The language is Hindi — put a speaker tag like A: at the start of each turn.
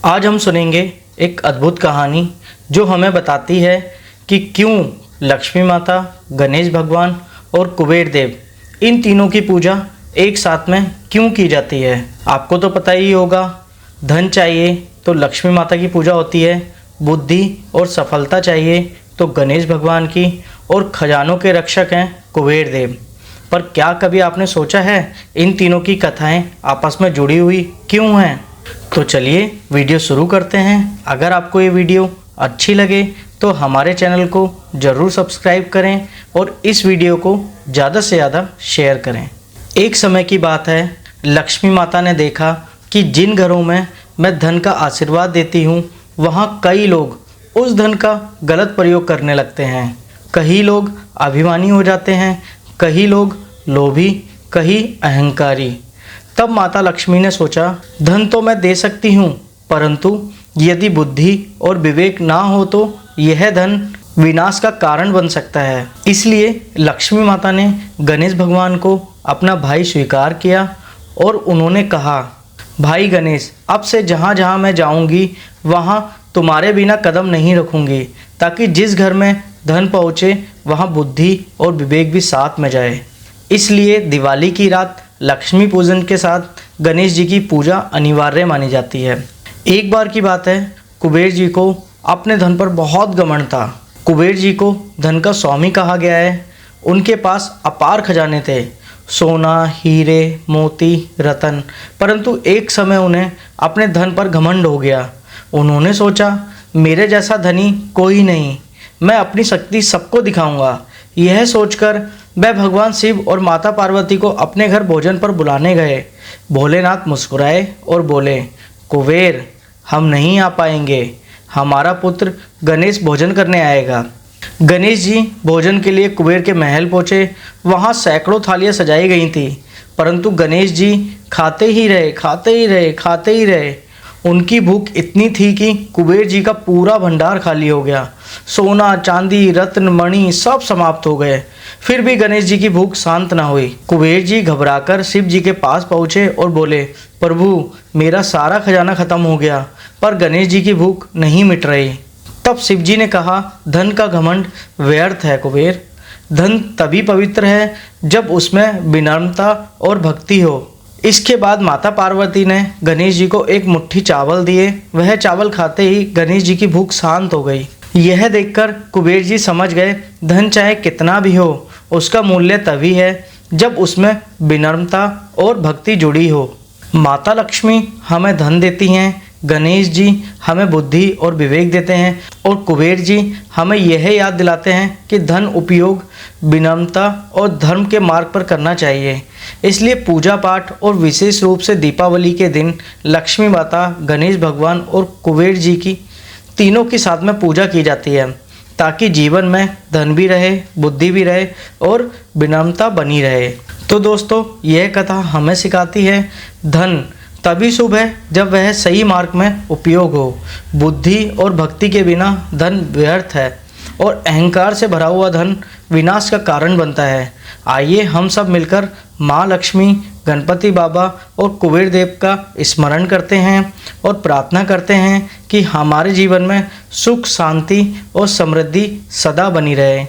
A: आज हम सुनेंगे एक अद्भुत कहानी जो हमें बताती है कि क्यों लक्ष्मी माता, गणेश भगवान और कुबेर देव इन तीनों की पूजा एक साथ में क्यों की जाती है। आपको तो पता ही होगा, धन चाहिए तो लक्ष्मी माता की पूजा होती है, बुद्धि और सफलता चाहिए तो गणेश भगवान की, और खजानों के रक्षक हैं कुबेर देव। पर क्या कभी आपने सोचा है इन तीनों की कथाएं आपस में जुड़ी हुई क्यों हैं? तो चलिए वीडियो शुरू करते हैं। अगर आपको ये वीडियो अच्छी लगे तो हमारे चैनल को ज़रूर सब्सक्राइब करें और इस वीडियो को ज़्यादा से ज़्यादा शेयर करें। एक समय की बात है, लक्ष्मी माता ने देखा कि जिन घरों में मैं धन का आशीर्वाद देती हूँ वहाँ कई लोग उस धन का गलत प्रयोग करने लगते हैं। कई लोग अभिमानी हो जाते हैं, कई लोग लोभी, कई अहंकारी। तब माता लक्ष्मी ने सोचा, धन तो मैं दे सकती हूँ, परंतु यदि बुद्धि और विवेक ना हो तो यह धन विनाश का कारण बन सकता है। इसलिए लक्ष्मी माता ने गणेश भगवान को अपना भाई स्वीकार किया और उन्होंने कहा, भाई गणेश, अब से जहाँ जहाँ मैं जाऊँगी वहाँ तुम्हारे बिना कदम नहीं रखूँगी, ताकि जिस घर में धन पहुँचे वहाँ बुद्धि और विवेक भी साथ में जाए। इसलिए दिवाली की रात लक्ष्मी पूजन के साथ गणेश जी की पूजा अनिवार्य मानी जाती है। एक बार की बात है, कुबेर जी को अपने धन पर बहुत घमंड था। कुबेर जी को धन का स्वामी कहा गया है। उनके पास अपार खजाने थे, सोना, हीरे, मोती, रतन। परंतु एक समय उन्हें अपने धन पर घमंड हो गया। उन्होंने सोचा, मेरे जैसा धनी कोई नहीं, मैं अपनी शक्ति सबको दिखाऊंगा। यह सोचकर वह भगवान शिव और माता पार्वती को अपने घर भोजन पर बुलाने गए। भोलेनाथ मुस्कुराए और बोले, कुबेर, हम नहीं आ पाएंगे, हमारा पुत्र गणेश भोजन करने आएगा। गणेश जी भोजन के लिए कुबेर के महल पहुँचे। वहाँ सैकड़ों थालियाँ सजाई गई थी, परंतु गणेश जी खाते ही रहे। उनकी भूख इतनी थी कि कुबेर जी का पूरा भंडार खाली हो गया। सोना, चांदी, रत्न, मणि सब समाप्त हो गए, फिर भी गणेश जी की भूख शांत ना हुई। कुबेर जी घबराकर शिव जी के पास पहुँचे और बोले, प्रभु, मेरा सारा खजाना खत्म हो गया, पर गणेश जी की भूख नहीं मिट रही। तब शिव जी ने कहा, धन का घमंड व्यर्थ है कुबेर। धन तभी पवित्र है जब उसमें विनम्रता और भक्ति हो। इसके बाद माता पार्वती ने गणेश जी को एक मुट्ठी चावल दिए। वह चावल खाते ही गणेश जी की भूख शांत हो गई। यह देखकर कुबेर जी समझ गए, धन चाहे कितना भी हो, उसका मूल्य तभी है जब उसमें विनम्रता और भक्ति जुड़ी हो। माता लक्ष्मी हमें धन देती हैं, गणेश जी हमें बुद्धि और विवेक देते हैं, और कुबेर जी हमें यह याद दिलाते हैं कि धन उपयोग विनम्रता और धर्म के मार्ग पर करना चाहिए। इसलिए पूजा पाठ और विशेष रूप से दीपावली के दिन लक्ष्मी माता, गणेश भगवान और कुबेर जी की तीनों के साथ में पूजा की जाती है, ताकि जीवन में धन भी रहे, बुद्धि भी रहे और विनम्रता बनी रहे। तो दोस्तों, यह कथा हमें सिखाती है, धन तभी शुभ है जब वह सही मार्ग में उपयोग हो। बुद्धि और भक्ति के बिना धन व्यर्थ है, और अहंकार से भरा हुआ धन विनाश का कारण बनता है। आइए हम सब मिलकर माँ लक्ष्मी, गणपति बाबा और कुबेर देव का स्मरण करते हैं और प्रार्थना करते हैं कि हमारे जीवन में सुख, शांति और समृद्धि सदा बनी रहे।